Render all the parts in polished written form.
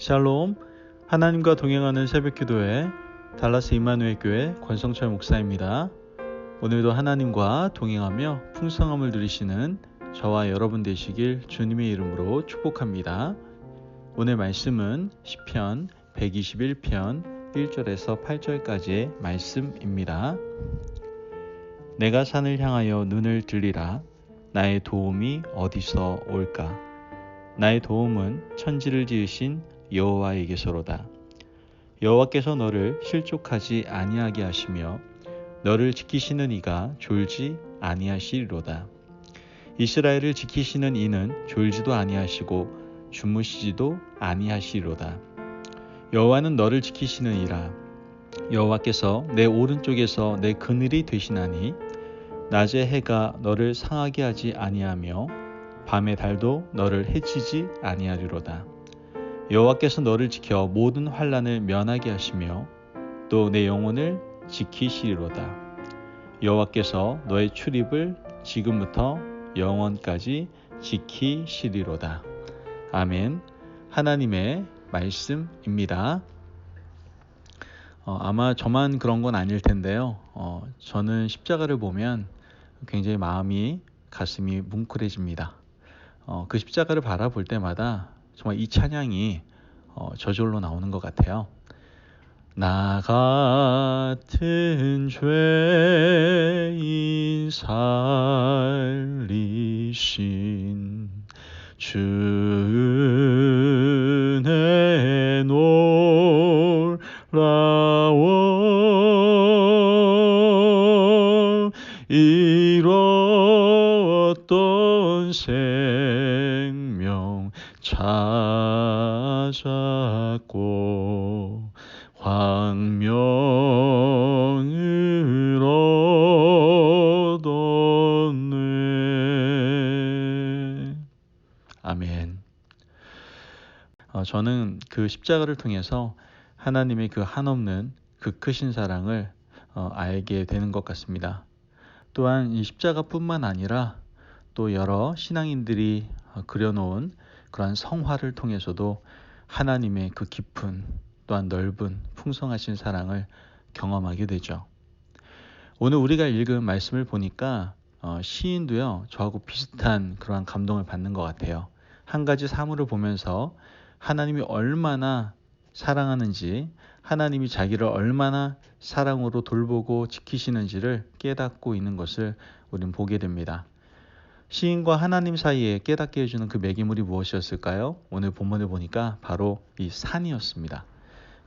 샬롬, 하나님과 동행하는 새벽기도회 달라스 임마누엘 교회 권성철 목사입니다. 오늘도 하나님과 동행하며 풍성함을 누리시는 저와 여러분 되시길 주님의 이름으로 축복합니다. 오늘 말씀은 시편 121편 1절에서 8절까지의 말씀입니다. 내가 산을 향하여 눈을 들리라. 나의 도움이 어디서 올까? 나의 도움은 천지를 지으신 여호와에게서로다. 여호와께서 너를 실족하지 아니하게 하시며 너를 지키시는 이가 졸지 아니하시리로다. 이스라엘을 지키시는 이는 졸지도 아니하시고 주무시지도 아니하시리로다. 여호와는 너를 지키시느니라. 여호와께서 내 오른쪽에서 내 그늘이 되시나니 낮에 해가 너를 상하게 하지 아니하며 밤의 달도 너를 해치지 아니하리로다. 여호와께서 너를 지켜 모든 환난을 면하게 하시며 또 내 영혼을 지키시리로다. 여호와께서 너의 출입을 지금부터 영원까지 지키시리로다. 아멘. 하나님의 말씀입니다. 아마 저만 그런 건 아닐 텐데요. 저는 십자가를 보면 굉장히 가슴이 뭉클해집니다. 그 십자가를 바라볼 때마다 정말 이 찬양이 저절로 나오는 것 같아요. 나 같은 죄인 살리신 주 은혜 놀라워 잃었던 생명 찾았고 광명을 얻었네. 아멘. 저는 그 십자가를 통해서 하나님의 그 한없는 그 크신 사랑을 알게 되는 것 같습니다. 또한 이 십자가뿐만 아니라 또 여러 신앙인들이 그려놓은 그러한 성화를 통해서도 하나님의 그 깊은 또한 넓은 풍성하신 사랑을 경험하게 되죠. 오늘 우리가 읽은 말씀을 보니까 시인도요 저하고 비슷한 그러한 감동을 받는 것 같아요. 한 가지 사물을 보면서 하나님이 얼마나 사랑하는지, 하나님이 자기를 얼마나 사랑으로 돌보고 지키시는지를 깨닫고 있는 것을 우리는 보게 됩니다. 시인과 하나님 사이에 깨닫게 해주는 그 매기물이 무엇이었을까요? 오늘 본문을 보니까 바로 이 산이었습니다.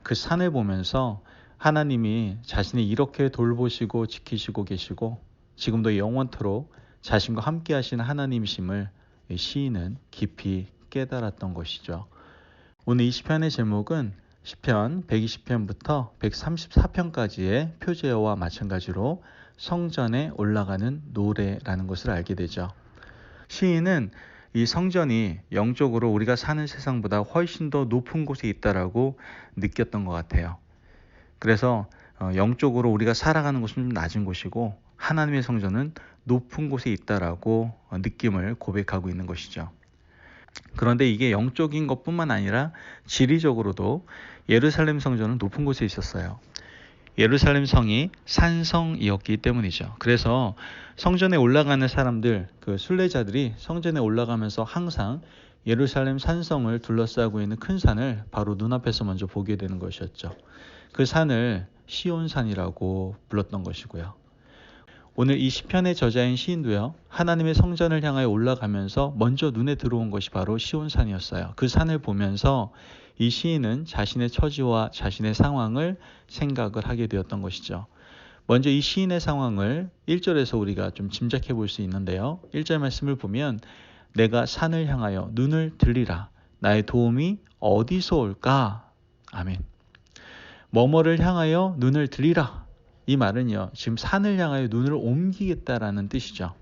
그 산을 보면서 하나님이 자신이 이렇게 돌보시고 지키시고 계시고 지금도 영원토록 자신과 함께 하시는 하나님이심을 시인은 깊이 깨달았던 것이죠. 오늘 이 시편의 제목은 시편 120편부터 134편까지의 표제어와 마찬가지로 성전에 올라가는 노래라는 것을 알게 되죠. 시인은 이 성전이 영적으로 우리가 사는 세상보다 훨씬 더 높은 곳에 있다라고 느꼈던 것 같아요. 그래서 영적으로 우리가 살아가는 곳은 좀 낮은 곳이고 하나님의 성전은 높은 곳에 있다라고 느낌을 고백하고 있는 것이죠. 그런데 이게 영적인 것뿐만 아니라 지리적으로도 예루살렘 성전은 높은 곳에 있었어요. 예루살렘 성이 산성이었기 때문이죠. 그래서 성전에 올라가는 사람들, 그 순례자들이 성전에 올라가면서 항상 예루살렘 산성을 둘러싸고 있는 큰 산을 바로 눈앞에서 먼저 보게 되는 것이었죠. 그 산을 시온산이라고 불렀던 것이고요. 오늘 이 시편의 저자인 시인도요, 하나님의 성전을 향하여 올라가면서 먼저 눈에 들어온 것이 바로 시온산이었어요. 그 산을 보면서 이 시인은 자신의 처지와 자신의 상황을 생각을 하게 되었던 것이죠. 먼저 이 시인의 상황을 1절에서 우리가 좀 짐작해 볼 수 있는데요. 1절 말씀을 보면 내가 산을 향하여 눈을 들리라. 나의 도움이 어디서 올까? 아멘. 뭐뭐를 향하여 눈을 들리라. 이 말은요, 지금 산을 향하여 눈을 옮기겠다라는 뜻이죠.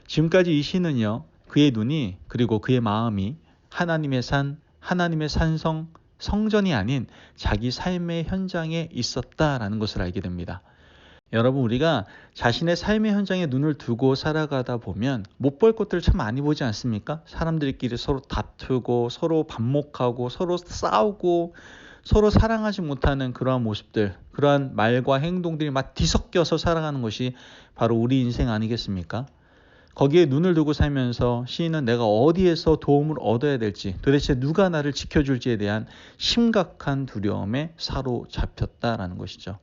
지금까지 이 시는요, 그의 눈이 그리고 그의 마음이 하나님의 산, 하나님의 산성, 성전이 아닌 자기 삶의 현장에 있었다라는 것을 알게 됩니다. 여러분, 우리가 자신의 삶의 현장에 눈을 두고 살아가다 보면 못 볼 것들을 참 많이 보지 않습니까? 사람들끼리 서로 다투고 서로 반목하고 서로 싸우고 서로 사랑하지 못하는 그러한 모습들, 그러한 말과 행동들이 막 뒤섞여서 살아가는 것이 바로 우리 인생 아니겠습니까? 거기에 눈을 두고 살면서 시인은 내가 어디에서 도움을 얻어야 될지, 도대체 누가 나를 지켜줄지에 대한 심각한 두려움에 사로잡혔다라는 것이죠.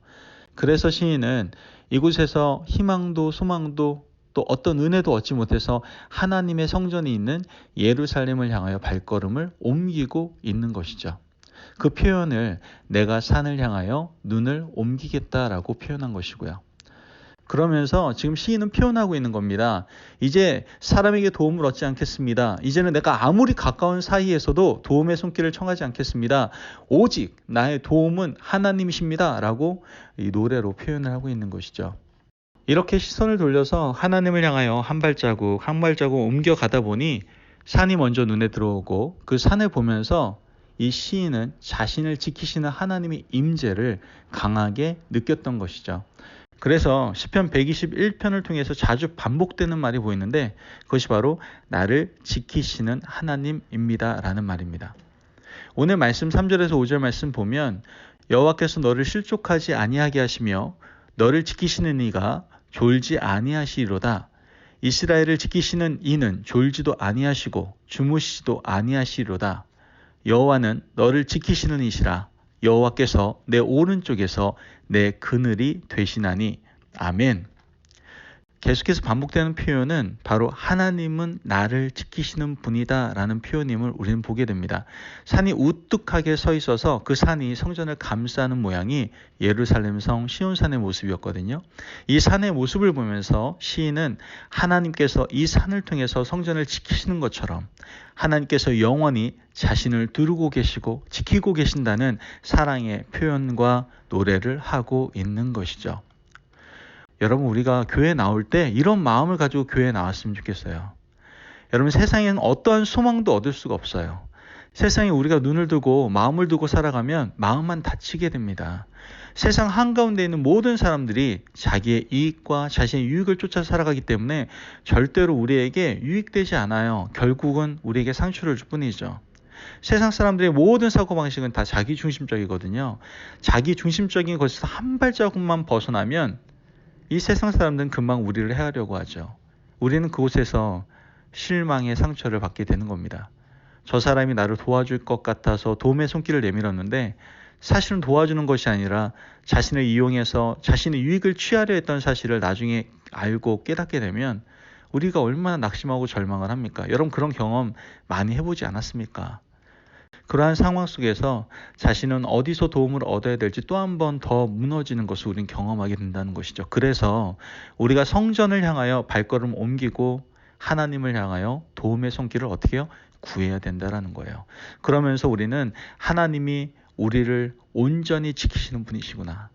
그래서 시인은 이곳에서 희망도 소망도 또 어떤 은혜도 얻지 못해서 하나님의 성전이 있는 예루살렘을 향하여 발걸음을 옮기고 있는 것이죠. 그 표현을 내가 산을 향하여 눈을 옮기겠다라고 표현한 것이고요. 그러면서 지금 시인은 표현하고 있는 겁니다. 이제 사람에게 도움을 얻지 않겠습니다. 이제는 내가 아무리 가까운 사이에서도 도움의 손길을 청하지 않겠습니다. 오직 나의 도움은 하나님이십니다. 라고 이 노래로 표현을 하고 있는 것이죠. 이렇게 시선을 돌려서 하나님을 향하여 한 발자국 한 발자국 옮겨가다 보니 산이 먼저 눈에 들어오고 그 산을 보면서 이 시인은 자신을 지키시는 하나님의 임재를 강하게 느꼈던 것이죠. 그래서 시편 121편을 통해서 자주 반복되는 말이 보이는데 그것이 바로 나를 지키시는 하나님입니다 라는 말입니다. 오늘 말씀 3절에서 5절 말씀 보면 여호와께서 너를 실족하지 아니하게 하시며 너를 지키시는 이가 졸지 아니하시리로다. 이스라엘을 지키시는 이는 졸지도 아니하시고 주무시지도 아니하시리로다. 여호와는 너를 지키시는 이시라. 여호와께서 내 오른쪽에서 내 그늘이 되시나니. 아멘. 계속해서 반복되는 표현은 바로 하나님은 나를 지키시는 분이다 라는 표현임을 우리는 보게 됩니다. 산이 우뚝하게 서 있어서 그 산이 성전을 감싸는 모양이 예루살렘 성 시온산의 모습이었거든요. 이 산의 모습을 보면서 시인은 하나님께서 이 산을 통해서 성전을 지키시는 것처럼 하나님께서 영원히 자신을 두르고 계시고 지키고 계신다는 사랑의 표현과 노래를 하고 있는 것이죠. 여러분, 우리가 교회에 나올 때 이런 마음을 가지고 교회에 나왔으면 좋겠어요. 여러분, 세상에는 어떠한 소망도 얻을 수가 없어요. 세상에 우리가 눈을 두고 마음을 두고 살아가면 마음만 다치게 됩니다. 세상 한가운데 있는 모든 사람들이 자기의 이익과 자신의 유익을 쫓아 살아가기 때문에 절대로 우리에게 유익되지 않아요. 결국은 우리에게 상처를 줄 뿐이죠. 세상 사람들의 모든 사고방식은 다 자기중심적이거든요. 자기중심적인 것에서 한 발자국만 벗어나면 이 세상 사람들은 금방 우리를 해하려고 하죠. 우리는 그곳에서 실망의 상처를 받게 되는 겁니다. 저 사람이 나를 도와줄 것 같아서 도움의 손길을 내밀었는데 사실은 도와주는 것이 아니라 자신을 이용해서 자신의 유익을 취하려 했던 사실을 나중에 알고 깨닫게 되면 우리가 얼마나 낙심하고 절망을 합니까? 여러분, 그런 경험 많이 해보지 않았습니까? 그러한 상황 속에서 자신은 어디서 도움을 얻어야 될지 또 한 번 더 무너지는 것을 우리는 경험하게 된다는 것이죠. 그래서 우리가 성전을 향하여 발걸음 옮기고 하나님을 향하여 도움의 손길을 어떻게 해요? 구해야 된다는 거예요. 그러면서 우리는 하나님이 우리를 온전히 지키시는 분이시구나.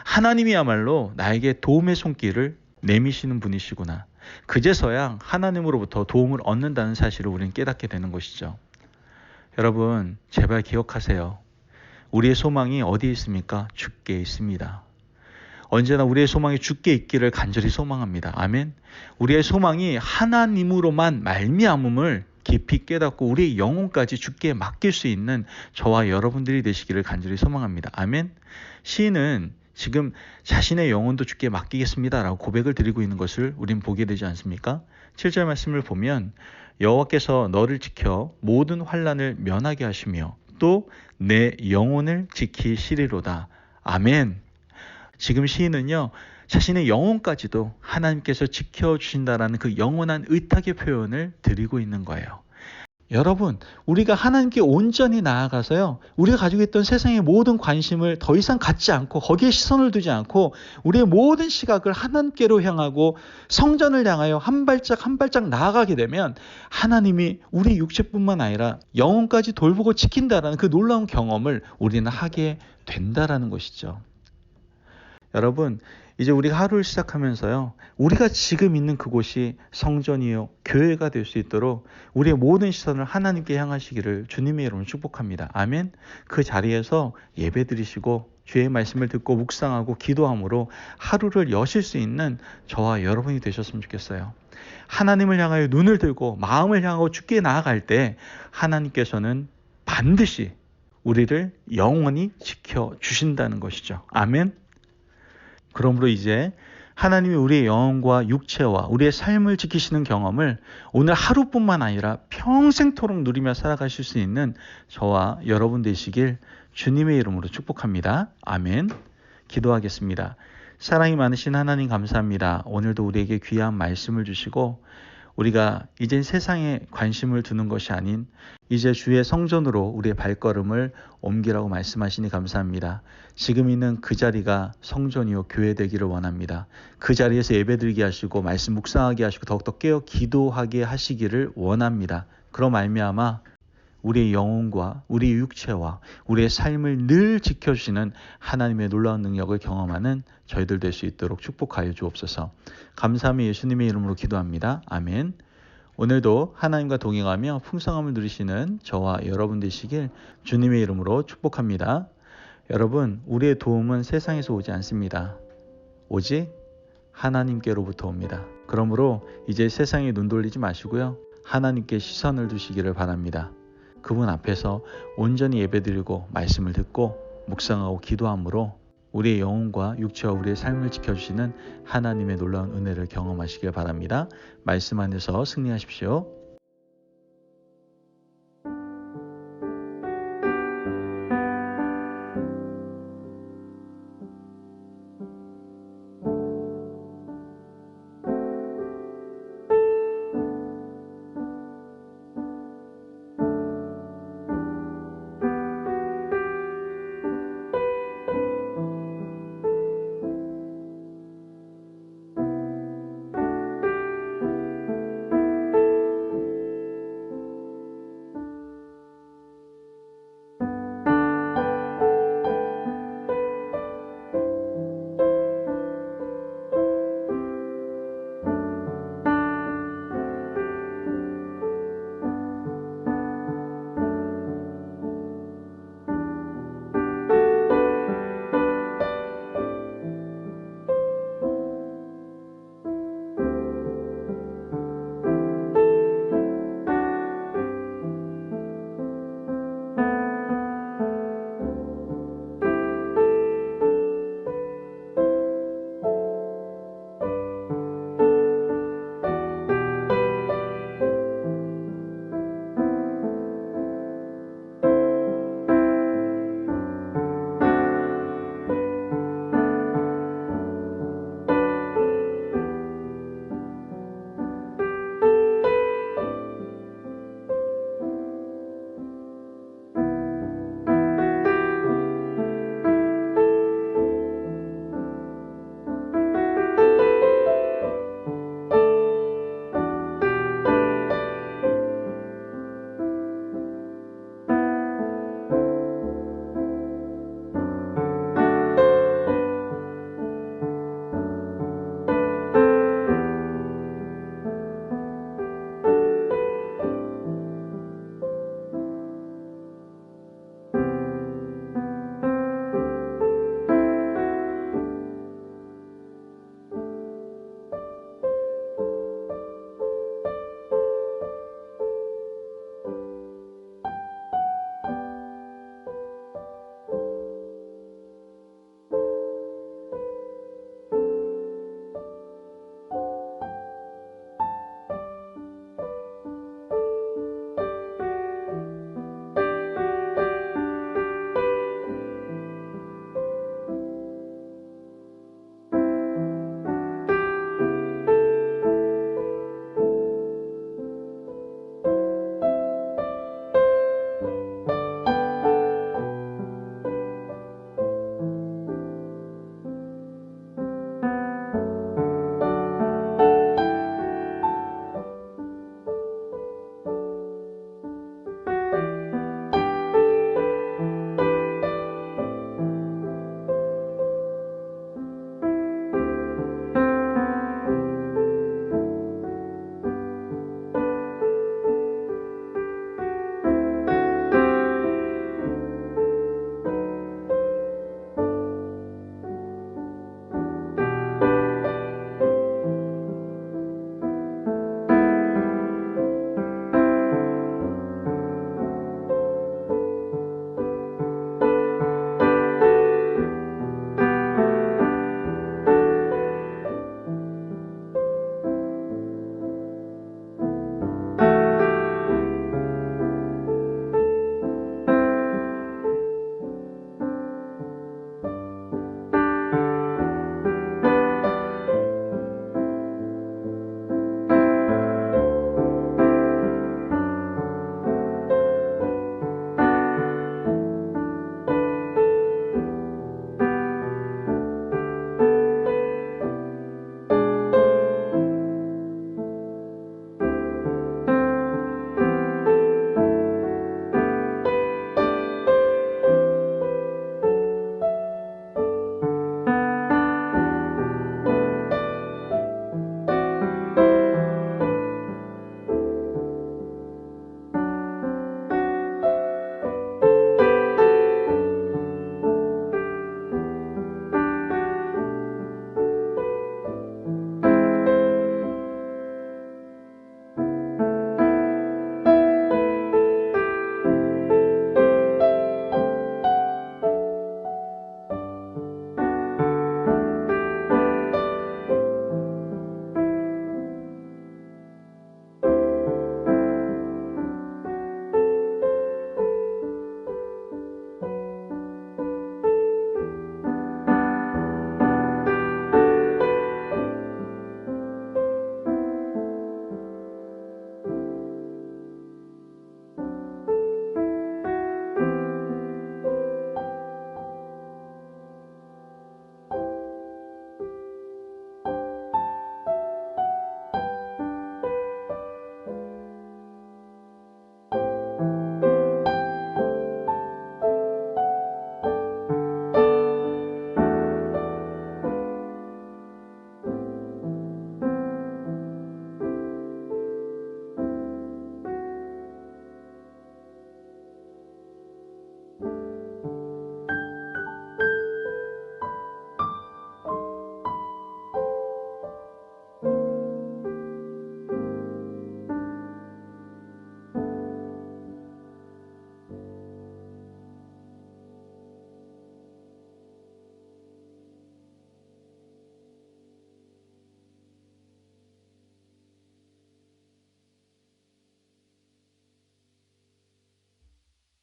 하나님이야말로 나에게 도움의 손길을 내미시는 분이시구나. 그제서야 하나님으로부터 도움을 얻는다는 사실을 우리는 깨닫게 되는 것이죠. 여러분, 제발 기억하세요. 우리의 소망이 어디에 있습니까? 주께 있습니다. 언제나 우리의 소망이 주께 있기를 간절히 소망합니다. 아멘. 우리의 소망이 하나님으로만 말미암음을 깊이 깨닫고 우리의 영혼까지 주께 맡길 수 있는 저와 여러분들이 되시기를 간절히 소망합니다. 아멘. 시인은 지금 자신의 영혼도 주께 맡기겠습니다 라고 고백을 드리고 있는 것을 우린 보게 되지 않습니까? 7절 말씀을 보면 여호와께서 너를 지켜 모든 환난을 면하게 하시며 또 내 영혼을 지키시리로다. 아멘. 지금 시인은요, 자신의 영혼까지도 하나님께서 지켜주신다라는 그 영원한 의탁의 표현을 드리고 있는 거예요. 여러분, 우리가 하나님께 온전히 나아가서요, 우리가 가지고 있던 세상의 모든 관심을 더 이상 갖지 않고 거기에 시선을 두지 않고 우리의 모든 시각을 하나님께로 향하고 성전을 향하여 한 발짝 한 발짝 나아가게 되면 하나님이 우리 육체뿐만 아니라 영혼까지 돌보고 지킨다라는 그 놀라운 경험을 우리는 하게 된다라는 것이죠. 여러분, 이제 우리가 하루를 시작하면서요, 우리가 지금 있는 그곳이 성전이요 교회가 될 수 있도록 우리의 모든 시선을 하나님께 향하시기를 주님의 이름으로 축복합니다. 아멘. 그 자리에서 예배 드리시고 주의 말씀을 듣고 묵상하고 기도함으로 하루를 여실 수 있는 저와 여러분이 되셨으면 좋겠어요. 하나님을 향하여 눈을 들고 마음을 향하고 주께 나아갈 때 하나님께서는 반드시 우리를 영원히 지켜주신다는 것이죠. 아멘. 그러므로 이제 하나님이 우리의 영혼과 육체와 우리의 삶을 지키시는 경험을 오늘 하루뿐만 아니라 평생토록 누리며 살아가실 수 있는 저와 여러분 되시길 주님의 이름으로 축복합니다. 아멘. 기도하겠습니다. 사랑이 많으신 하나님 감사합니다. 오늘도 우리에게 귀한 말씀을 주시고 우리가 이제 세상에 관심을 두는 것이 아닌 이제 주의 성전으로 우리의 발걸음을 옮기라고 말씀하시니 감사합니다. 지금 있는 그 자리가 성전이요 교회 되기를 원합니다. 그 자리에서 예배드리게 하시고 말씀 묵상하게 하시고 더욱더 깨어 기도하게 하시기를 원합니다. 그럼 말미암아 우리의 영혼과 우리의 육체와 우리의 삶을 늘 지켜주시는 하나님의 놀라운 능력을 경험하는 저희들 될 수 있도록 축복하여 주옵소서. 감사함이 예수님의 이름으로 기도합니다. 아멘. 오늘도 하나님과 동행하며 풍성함을 누리시는 저와 여러분 되시길 주님의 이름으로 축복합니다. 여러분, 우리의 도움은 세상에서 오지 않습니다. 오직 하나님께로부터 옵니다. 그러므로 이제 세상에 눈 돌리지 마시고요. 하나님께 시선을 두시기를 바랍니다. 그분 앞에서 온전히 예배드리고 말씀을 듣고 묵상하고 기도함으로 우리의 영혼과 육체와 우리의 삶을 지켜주시는 하나님의 놀라운 은혜를 경험하시길 바랍니다. 말씀 안에서 승리하십시오.